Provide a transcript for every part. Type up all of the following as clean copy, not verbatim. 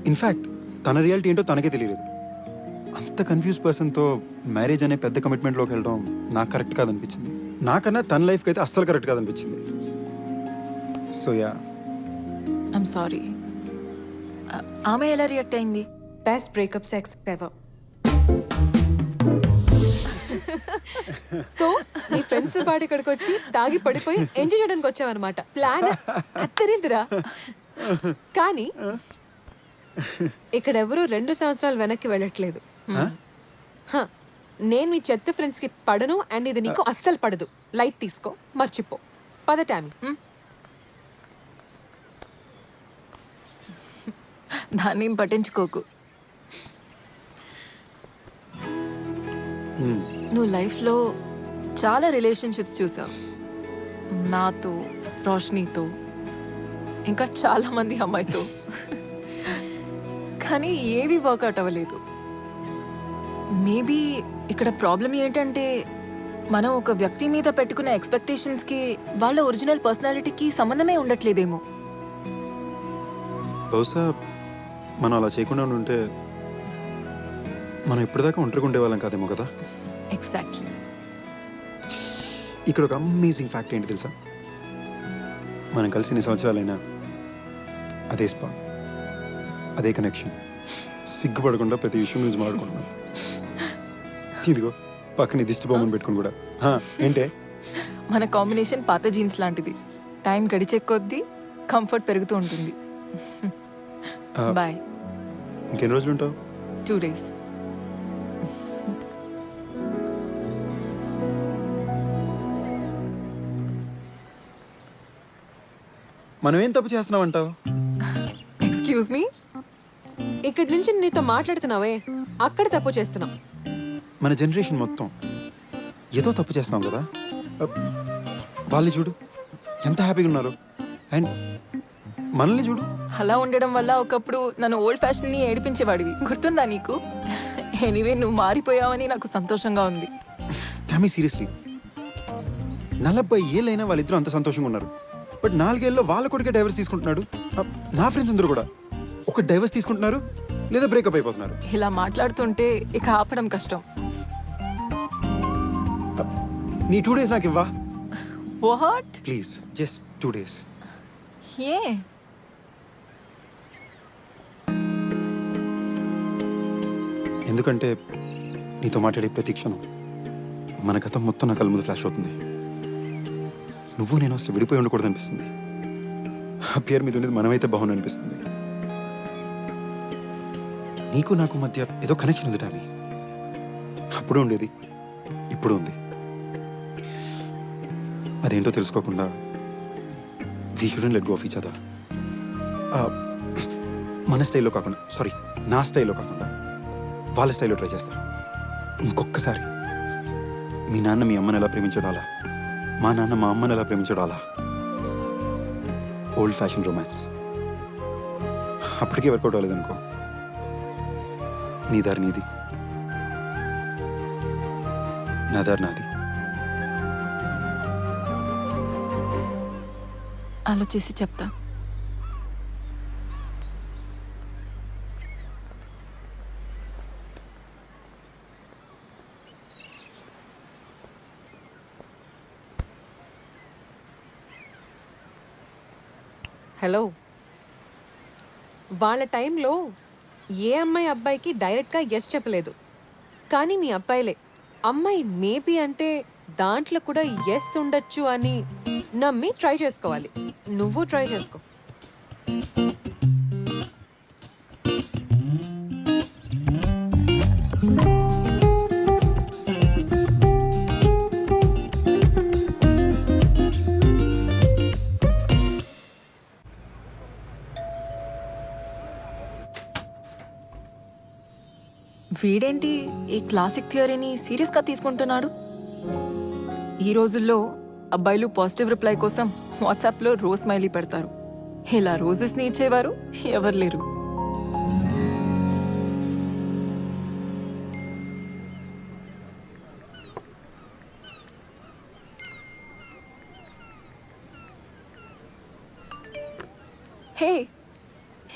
In fact తన reality ఏంటో తనకే తెలియలేదు. అంత కన్ఫ్యూజ్ పర్సన్తో మ్యారేజ్ అనే పెద్ద కమిట్మెంట్లోకి వెళ్ళడం నాకు కరెక్ట్ కాదనిపించింది. నాకన్నా తన లైఫ్కి అయితే అస్సలు కరెక్ట్ కాదనిపించింది. So ya, I'm sorry. ఆమె ఎలా రియాక్ట్ అయింది? Best breakup sex ever. So నీ ఫ్రెండ్స్ పాటు ఇక్కడికి వచ్చి తాగి పడిపోయి ఎంజాయ్ చేయడానికి వచ్చావన్నమాట. ప్లాన్ అత్తరిందిరా. కానీ ఇక్కడ ఎవరు 2 సంవత్సరాలు వెనక్కి వెళ్ళట్లేదు. హ, నేను మీ చెత్త ఫ్రెండ్స్ కి పడను అండ్ ఇది నీకు అస్సలు పడదు. లైట్ తీసుకో, మర్చిపో. పద టామీ. దాన్ని ఏం పట్టించుకోకు. నువ్వు లైఫ్లో చాలా రిలేషన్షిప్స్ చూసావు. నాతో, రోషనీతో, ఇంకా చాలా మంది అమ్మాయితో. కానీ ఏది వర్కౌట్ అవ్వలేదు. మేబీ ఇక్కడ ప్రాబ్లం ఏంటంటే మనం ఒక వ్యక్తి మీద పెట్టుకునే ఎక్స్పెక్టేషన్స్కి వాళ్ళ ఒరిజినల్ పర్సనాలిటీకి సంబంధమే ఉండట్లేదేమో. బహుశా మనం అలా చేయకుండా ఉంటే మనం ఇప్పటిదాకా ఒంటరిగా ఉండేవాళ్ళం కాదేమో కదా. ఎగ్జాక్ట్లీ. ఇక్కడ ఒక అమేజింగ్ ఫ్యాక్ట్ ఏంటి తెలుసా? మనం కలిసి ఎన్ని సంవత్సరాలైనా అదే స్పా, అదే కనెక్షన్, సిగ్గుపడకుండా ప్రతి విషయం గురించి మాట్లాడుకుంటున్నాం. ఇదిగో పక్కన దిష్టి బొమ్మను పెట్టుకుని కూడా. ఏంటే మన కాంబినేషన్ పాత జీన్స్ లాంటిది. టైం గడిచే కొద్దీ కంఫర్ట్ పెరుగుతూ ఉంటుంది. బాయ్. ఇంకెన్ని రోజులు ఉంటావు? 2 days. మనం ఏం తప్పు చేస్తున్నాం అంటావు? Excuse me. ఇక్కడి నుంచి నీతో మాట్లాడుతున్నావే, అక్కడ తప్పు చేస్తున్నావు. మన జనరేషన్ మొత్తం ఏదో తప్పు చేస్తున్నాం కదా. వాళ్ళని చూడు ఎంత హ్యాపీగా ఉన్నారు, అండ్ మనల్ని చూడు. అలా ఉండడం వల్ల ఒకప్పుడు నన్ను ఓల్డ్ ఫ్యాషన్ని ఏడిపించేవాడివి, గుర్తుందా నీకు? ఎనీవే, నువ్వు మారిపోయావని నాకు సంతోషంగా ఉంది. టామీ సీరియస్లీ, 40 ఏళ్ళైనా వాళ్ళిద్దరూ అంత సంతోషంగా ఉన్నారు. బట్ 4 ఏళ్ళలో వాళ్ళ కొడుకే డైవర్స్ తీసుకుంటున్నాడు. నా ఫ్రెండ్స్ అందరూ కూడా ఒక డైవర్స్ తీసుకుంటున్నారు లేదా బ్రేకప్ అయిపోతున్నారు. ఇలా మాట్లాడుతుంటే ఇక ఆపడం కష్టం. నీ 2 days నాకు ఇవ్వా వాట్? Please, just 2 days. ఏ? ఎందుకంటే నీతో మాట్లాడే ప్రతి క్షణం మన గతం మొత్తం నా కళ్ళ ముందు ఫ్లాష్ అవుతుంది. నువ్వు నేను అసలు విడిపోయి ఉండకూడదు అనిపిస్తుంది. ఆ పేరు మీద ఉండేది మనమైతే బాగుంది అనిపిస్తుంది. నీకు నాకు మధ్య ఏదో కనెక్షన్ ఉంది టామీ. అప్పుడు ఉండేది, ఇప్పుడు ఉంది. అదేంటో తెలుసుకోకుండా we shouldn't let go of each other. మన స్టైల్లో కాకుండా, సారీ, నా స్టైల్లో కాకుండా వాళ్ళ స్టైల్లో ట్రై చేస్తా. ఇంకొకసారి మీ నాన్న మీ అమ్మని ఎలా ప్రేమించడం అలా, మా నాన్న మా అమ్మని ఎలా ప్రేమించడం అలా. ఓల్డ్ ఫ్యాషన్ రొమాన్స్ అప్పటికే వర్కౌట్ అవ్వలేదనుకో, నీ దారి నీది, నా దారి నాది. ఆలోచించి చెప్తా. హలో, వాళ్ళ టైంలో ఏ అమ్మాయి అబ్బాయికి డైరెక్ట్గా ఎస్ చెప్పలేదు. కానీ మీ అబ్బాయిలే అమ్మాయి మేబీ అంటే దాంట్లో కూడా ఎస్ ఉండొచ్చు అని నమ్మి ట్రై చేసుకోవాలి. నువ్వు ట్రై చేసుకో. వీడేంటి ఈ క్లాసిక్ థియరీని సీరియస్గా తీసుకుంటున్నాడు? ఈ రోజుల్లో అబ్బాయిలు పాజిటివ్ రిప్లై కోసం వాట్సాప్లో రోజ్ స్మైలీ పెడతారు. ఇలా రోజెస్ని ఇచ్చేవారు ఎవరు లేరు. హే,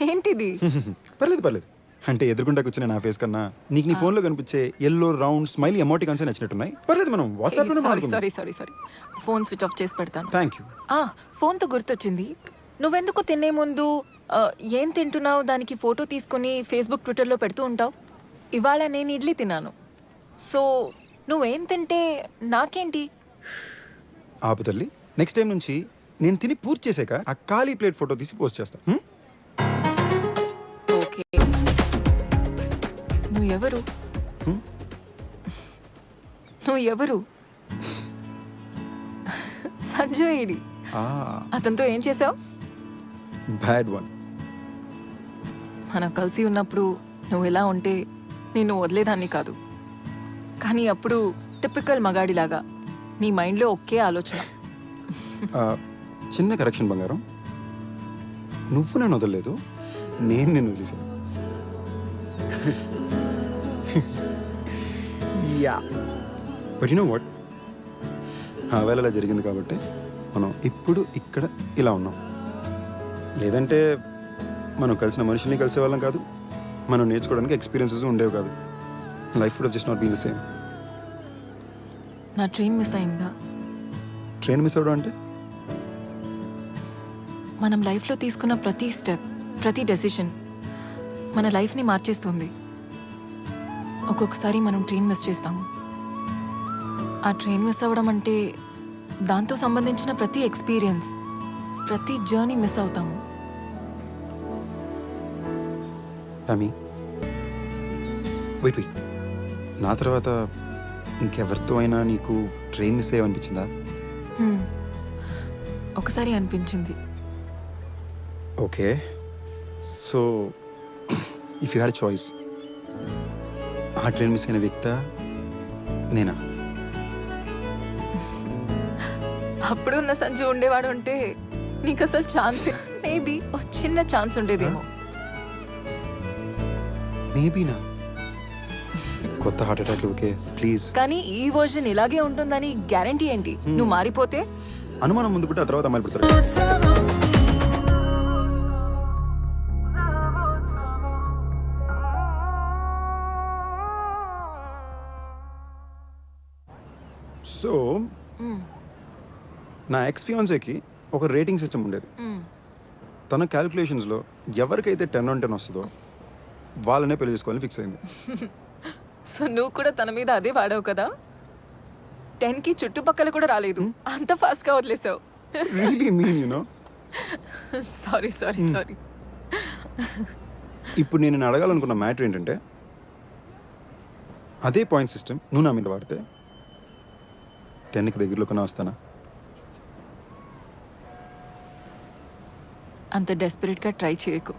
ఏంటిది? ఇది పర్లేదు పర్లేదు అంటే ఎదురుకుండా కూర్చునే నా ఫేస్ కన్నా నీకు నీ ఫోన్లో కనిపించే ఎల్లో రౌండ్ స్మైల్ ఎమోటికాన్స్ నచ్చినట్టున్నాయి. పర్లేదు మనం వాట్సాప్లో సారీ ఫోన్ స్విచ్ ఆఫ్ చేసి పెడతాను. Thank you. ఫోన్తో గుర్తొచ్చింది, నువ్వెందుకు తినే ముందు ఏం తింటున్నావు దానికి ఫోటో తీసుకుని ఫేస్బుక్ ట్విట్టర్లో పెడుతూ ఉంటావు? ఇవాళ నేను ఇడ్లీ తిన్నాను, సో నువ్వేం తింటే నాకేంటి? ఆపు తల్లి, నెక్స్ట్ టైం నుంచి నేను తిని పూర్తి చేశాక ఆ ఖాళీ ప్లేట్ ఫోటో తీసి పోస్ట్ చేస్తా. ఓకే, నువ్వు ఎవరు? నువ్వు ఎవరు? సంజయ్ ఏడి? అతనితో ఏం చేసావు? Bad one. మనం కలిసి ఉన్నప్పుడు నువ్వు ఎలా ఉంటే నిన్ను వదిలేదాన్ని కాదు, కానీ అప్పుడు టిపికల్ మగాడిలాగా నీ మైండ్లో ఒకే ఆలోచన. చిన్న కరెక్షన్ బంగారం, నువ్వు నన్ను వదలలేదు, నేను నిన్ను వదిలేసాను. Yeah but you know what, ఆ వేళ అలా జరిగింది కాబట్టి మనం ఇప్పుడు ఇక్కడ ఇలా ఉన్నాం. లేదంటే మనం కలిసిన మనుషుల్ని కలిసే వాళ్ళం కాదు, మనం నేర్చుకోవడానికి ఎక్స్పీరియన్సెస్ ఉండేవి కాదు. Life would just not been the same. నా ట్రైన్ మిస్ అయిందా? ట్రైన్ మిస్ అవ్వడం అంటే మనం లైఫ్లో తీసుకున్న ప్రతి స్టెప్, ప్రతి డెసిషన్ మన లైఫ్ని మార్చేస్తుంది. ఒక్కొక్కసారి మనం ట్రైన్ మిస్ చేస్తాము. ఆ ట్రైన్ మిస్ అవ్వడం అంటే దాంతో సంబంధించిన ప్రతి ఎక్స్పీరియన్స్, ప్రతి జర్నీ మిస్ అవుతాము. టామీ, వెయిట్ వెయిట్, నా తర్వాత ఇంకెవరితో అయినా నీకు ట్రైన్ మిస్ అయ్యనిపించిందా? ఒకసారి అనిపించింది. Okay, so if you had choice, ఆ ట్రైన్ మిస్ అయిన వ్యక్తి నేనా? అప్పుడు ఉన్న సంజు ఉండేవాడు అంటే నీకు అసలు ఛాన్స్, మేబీ ఒక చిన్న ఛాన్స్ ఉండేదేమో. మేబీనా? కొత్త హార్ట్ అటాక్ ఓకే ప్లీజ్. కానీ ఈ వర్షన్ ఇలాగే ఉంటుందని గ్యారంటీ ఏంటి? నువ్వు మారిపోతే అనుమానం ముందు పుట్టి ఆ తర్వాత అమ్మాయిలు పెడతారు. సో నా ఎక్స్ ఫియాన్సేకి ఒక రేటింగ్ సిస్టమ్ ఉండేది. తన క్యాలిక్యులేషన్స్లో ఎవరికైతే 10 on 10 వస్తుందో వాళ్ళనే పెళ్లి చేసుకోవాలని ఫిక్స్ అయింది. సో నువ్వు కూడా తన మీద అదే వాడావు కదా? 10కి చుట్టుపక్కల కూడా రాలేదు, అంత ఫాస్ట్గా వదిలేసావు. Really mean you know. Sorry. ఇప్పుడు నేను అడగాలనుకున్న మ్యాటర్ ఏంటంటే, అదే పాయింట్ సిస్టమ్ నువ్వు నా మీద వాడితే 10కి దగ్గరలో కొన్నా వస్తానా? అంత డెస్పరేట్గా ట్రై చేయకు.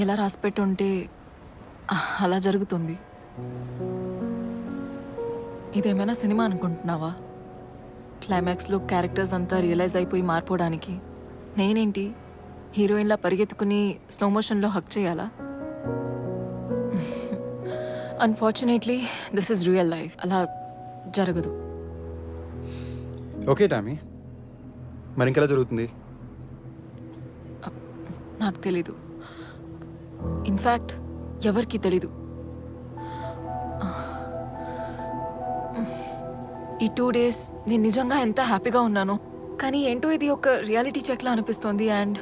ఎలా రాసిపెట్టుంటే అలా జరుగుతుంది. ఇదేమైనా సినిమా అనుకుంటున్నావా? క్లైమాక్స్లో క్యారెక్టర్స్ అంతా రియలైజ్ అయిపోయి మారిపోవడానికి నేనేంటి హీరోయిన్లా పరిగెత్తుకుని స్లో మోషన్లో హక్ చేయాలా? Unfortunately this is real life, అలా జరగదు. ఓకే టామీ, మరి ఇంకెలా జరుగుతుంది? నాకు తెలీదు. ఇన్ఫ్యాక్ట్ ఎవరికి తెలీదు. ఈ 2 days నేను నిజంగా ఎంత హ్యాపీగా ఉన్నానో, కానీ ఏంటో ఇది ఒక రియాలిటీ చెక్లా అనిపిస్తోంది. అండ్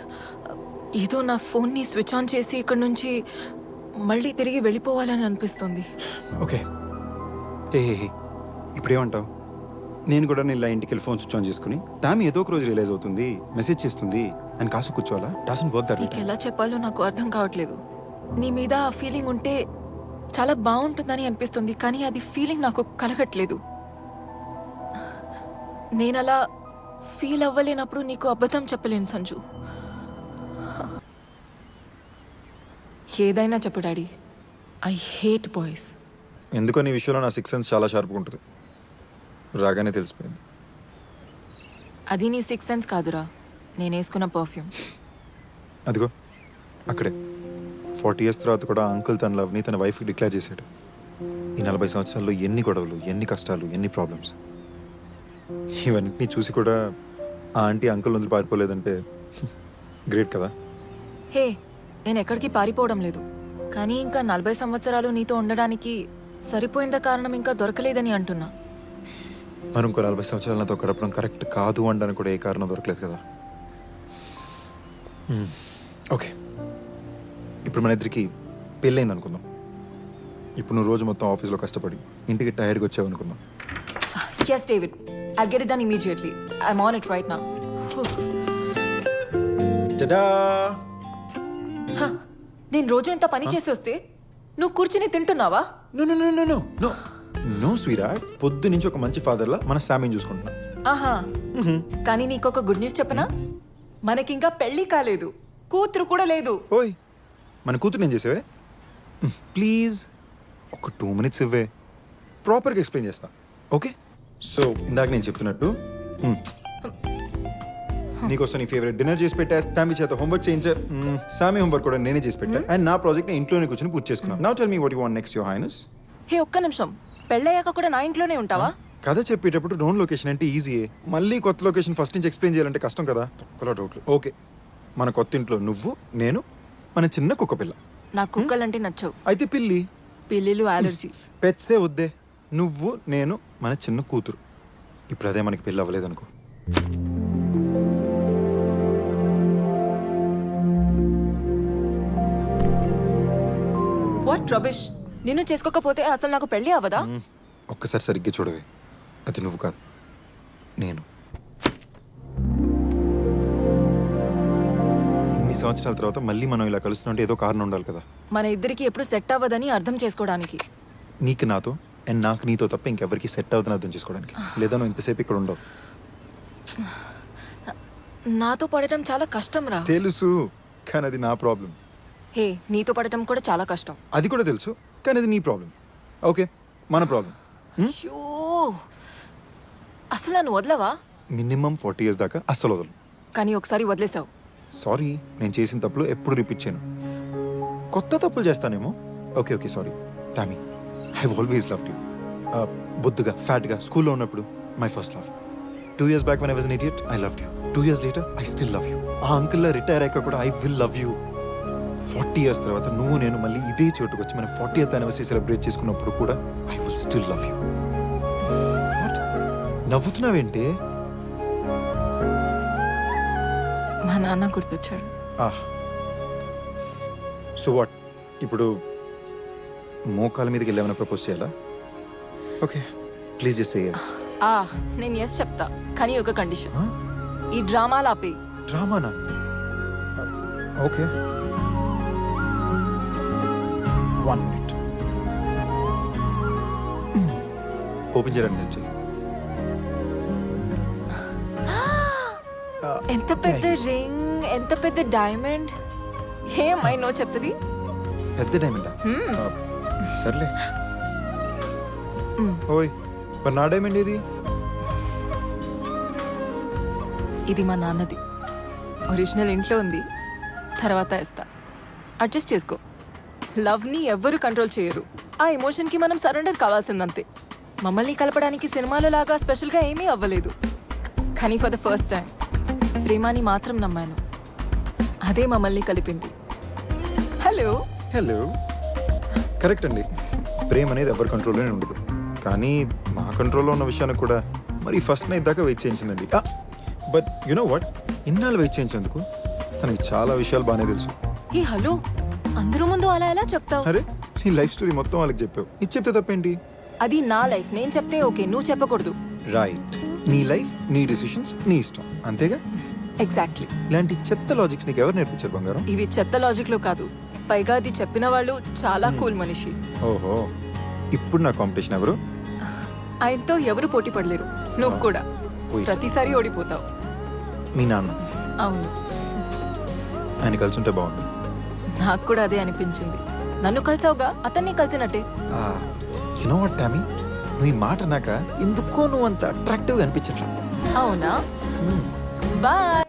ఏదో నా ఫోన్ని స్విచ్ ఆన్ చేసి ఇక్కడ నుంచి మళ్ళీ తిరిగి వెళ్ళిపోవాలని అనిపిస్తుంది. ఓకే, ఇప్పుడేమంటావు? నేను కూడా నేను ఇలా ఇంటికి వెళ్ళి ఫోన్ స్విచ్ ఆన్ చేసుకుని టామీ ఏదో ఒక రోజు రియలైజ్ అవుతుంది, మెసేజ్ చేస్తుంది అని కాసు కూర్చోవాలా? Doesn't work that way. నీకు ఎలా చెప్పాలో నాకు అర్థం కావట్లేదు. నీ మీద ఆ ఫీలింగ్ ఉంటే చాలా బాగుంటుందని అనిపిస్తుంది, కానీ అది ఫీలింగ్ నాకు కలగట్లేదు. నేను అలా ఫీల్ అవ్వలేనప్పుడు నీకు అబద్ధం చెప్పలేను సంజు. ఏదైనా చెప్పు డాడీ, ఐ హేట్ బాయ్స్. ఎందుకో నీ విషయంలో నా 6th సెన్స్ చాలా షార్ప్గా ఉంటుంది, రాగానే తెలిసిపోయింది. అది నీ 6th సెన్స్ కాదురా, నేను వేసుకున్న పర్ఫ్యూమ్. అదిగో అక్కడే 40 years తర్వాత కూడా అంకుల్ తన లవ్ని తన వైఫ్కి డిక్లేర్ చేశాడు. ఈ 40 సంవత్సరాల్లో ఎన్ని గొడవలు, ఎన్ని కష్టాలు, ఎన్ని ప్రాబ్లమ్స్, ఇవన్నీ చూసి కూడా ఆ ఆంటీ అంకుల్ వదిలి పారిపోలేదంటే గ్రేట్ కదా. హే నేను ఎక్కడికి పారిపోవడం లేదు, కానీ ఇంకా 40 సంవత్సరాలు నీతో ఉండడానికి సరిపోయింద కారణం ఇంకా దొరకలేదని అంటున్నా. మనం ఇంకో 40 సంవత్సరాలు నాతో గడపడం కరెక్ట్ కాదు అనడానికి కూడా ఏ కారణం దొరకలేదు కదా. ఓకే, ఇప్పుడు మన ఇద్దరికి పెళ్ళైంది అనుకుందాం. ఇప్పుడు నువ్వు రోజు మొత్తం ఆఫీస్లో కష్టపడి ఇంటికి టైర్డ్గా వచ్చావు అనుకుందాం. Yes David, I'll get it done immediately. I'm on it right now. నేను రోజు ఇంత పని చేసి వస్తే నువ్వు కూర్చుని తింటున్నావా? No no no no no no no స్వీరాట్, పొద్దు నుంచి ఒక మంచి ఫాదర్లా మన శామీని చూసుకుంటున్నా. ఆహా, కానీ నీకొక గుడ్ న్యూస్ చెప్పనా? మనకింకా పెళ్లి కాలేదు, కూతురు కూడా లేదు. ఓయ్, మన కూతురు నేను చేసేవే. ప్లీజ్ ఒక 2 minutes ఇవ్వే, ప్రాపర్గా ఎక్స్ప్లెయిన్ చేస్తా. ఓకే, సో ఇందాక నేను చెప్తున్నట్టు నీకోసం నీ ఫేవరెట్ డిన్నర్ చేసి పెట్టా, సామి చేత హోంవర్క్ చేయించా, సామి హోంవర్క్ కూడా నేనే చేసి పెట్టా, అండ్ నా ప్రాజెక్ట్ ని ఇంట్లోనే కూర్చొని పూర్తి చేసుకున్నాను. Now tell me what you want next your highness. Hey ఒక్క నిమిషం, పెళ్ళయ్యాక కూడా నా ఇంట్లోనే ఉంటావా? కథ చెప్పేటప్పుడు నోన్ లొకేషన్ అంటే ఈజీయే, మళ్ళీ కొత్త లొకేషన్ ఫస్ట్ నుంచి ఎక్స్ప్లెయిన్ చేయాలంటే కష్టం కదా. తొక్కలో డౌట్లు. ఓకే, మన కొత్త ఇంట్లో నువ్వు, నేను, మన చిన్న కుక్క పిల్ల. నా కుక్కలంటే నచ్చవు, అయితే పిల్లి. పిల్లిలు అలర్జీ. పెట్సే వద్దే, నువ్వు, నేను, మన చిన్న కూతురు. ఇప్పుడు అదే మనకి పెళ్ళి అవ్వలేదనుకో. వాట్ రబిష్, నిన్ను చేసుకోకపోతే అసలు నాకు పెళ్లి అవ్వదా? ఒక్కసారి సరిగ్గా చూడవే, అది నువ్వు కాదు, నేను. ఇన్ని సంవత్సరాల తర్వాత మళ్ళీ మనం ఇలా కలుస్తుంటే ఏదో కారణం ఉండాలి కదా. మన ఇద్దరికి ఎప్పుడు సెట్ అవ్వదని అర్థం చేసుకోవడానికి. నీకు నాతో అండ్ నాకు నీతో తప్ప ఇంకెవరికి సెట్ అవుతుంది అర్థం చేసుకోవడానికి. లేదా నువ్వు ఇంతసేపు ఇక్కడ ఉండవు. నాతో పడటం చాలా కష్టం రా. తెలుసు, కానీ అది నా ప్రాబ్లం. హే, నీతో పడటం కూడా చాలా కష్టం. అది కూడా తెలుసు, కానీ అది నీ ప్రాబ్లం. ఓకే, మన ప్రాబ్లం. అయ్యో, అసలు నన్ను వదలవా? మినిమం 40 years దాకా అస్సలు వదలు. కానీ ఒకసారి వదిలేసావు. సారీ, నేను చేసిన తప్పులు ఎప్పుడు రిపీట్ చేయను. కొత్త తప్పులు చేస్తానేమో. Okay okay, sorry Tommy. I always loved you. బొద్దుగా, ఫ్యాట్గా స్కూల్లో ఉన్నప్పుడు my first love. 2 years back when I was an idiot, I loved you. 2 years later, I still love you. ఆ అంకుల్లా రిటైర్ అయ్యాక కూడా I will love you. 40 years తర్వాత నువ్వు నేను మళ్ళీ ఇదే చోటుకు వచ్చి మన 40th anniversary సెలబ్రేట్ చేసుకున్నప్పుడు కూడా I will still love you. నవ్వుతున్నావేంటి? మా నాన్న గుర్తొచ్చాడు. సో వాట్, ఇప్పుడు మోకాల మీదకి వెళ్ళామని ప్రపోజ్ చేయాలా? Okay, please just say yes. నేను ఎస్ చెప్తా, కానీ ఒక కండిషన్. ఈ డ్రామాలు ఆపే. డ్రామానా? Okay, 1 minute. ఓపెన్ చేయడానికి హెల్ప్ చేయి. ఎంత పెద్ద రింగ్, ఎంత పెద్ద డైమండ్. ఏమై నో చెప్తుంది. పెద్ద డైమండా? సర్లే. ఓయ్, మరి నా డైమండ్ ఏది? ఇది మా నాన్నది. ఒరిజినల్ ఇంట్లో ఉంది, తర్వాత ఇస్తా. అడ్జస్ట్ చేసుకో. లవ్ని ఎవ్వరూ కంట్రోల్ చేయరు. ఆ ఎమోషన్కి మనం సరెండర్ కావాల్సిందంతే. మమ్మల్ని కలపడానికి సినిమాలో లాగా స్పెషల్గా ఏమీ అవ్వలేదు, కానీ ఫర్ ద ఫస్ట్ టైం ప్రేమాని మాత్రం నమ్మాను. అదే మమ్మల్ని కలిపింది. హలో హలో, కరెక్ట్ అండి. ప్రేమ అనేది ఎవరి కంట్రోల్లోనే ఉండదు, కానీ మా కంట్రోల్లో ఉన్న విషయానికి కూడా మరి ఫస్ట్ నైట్ దాకా వెయిట్ చేయించిందండి. బట్ యు నో వాట్, ఇన్నాళ్ళు వెయిట్ చేయించేందుకు తనకి చాలా విషయాలు బాగానే తెలుసు. ఏ హలో, అందరూ ముందు అలా ఎలా చెప్తావు? అరే, నీ లైఫ్ స్టోరీ మొత్తం వాళ్ళకి చెప్పావు, ఇది చెప్తే తప్పేంటి? అది నా లైఫ్, నేను చెప్తే ఓకే, నువ్వు చెప్పకూడదు. రైట్, నీ లైఫ్, నీ డిసిషన్స్, నీ ఇష్టం, అంతేగా? ఎగ్జాక్ట్లీ. ఇలాంటి చెత్త లాజిక్స్ నీకు ఎవరు నేర్పించారు బంగారం? ఇవి చెత్త లాజిక్లో కాదు, పైగా అది చెప్పిన వాళ్ళు చాలా కూల్ మనిషి. ఓహో, ఇప్పుడు నా కాంపిటీషన్ ఎవరు? ఆయనతో ఎవరు పోటీ పడలేరు, నువ్వు కూడా. ఓయ్. ప్రతిసారి ఓడిపోతావు. మీ నాన్న. అవును, ఆయన కలిసి ఉంటే బాగుండు. నాకు కూడా అదే అనిపించింది. నన్ను కలిసావుగా, అతన్ని కలిసినట్టే. యు నో వాట్ టామీ, నువ్వు ఈ మాట అన్నాక ఎందుకో నువ్వు అంత అట్రాక్టివ్గా అనిపించట్లా. అవునా? బాయ్.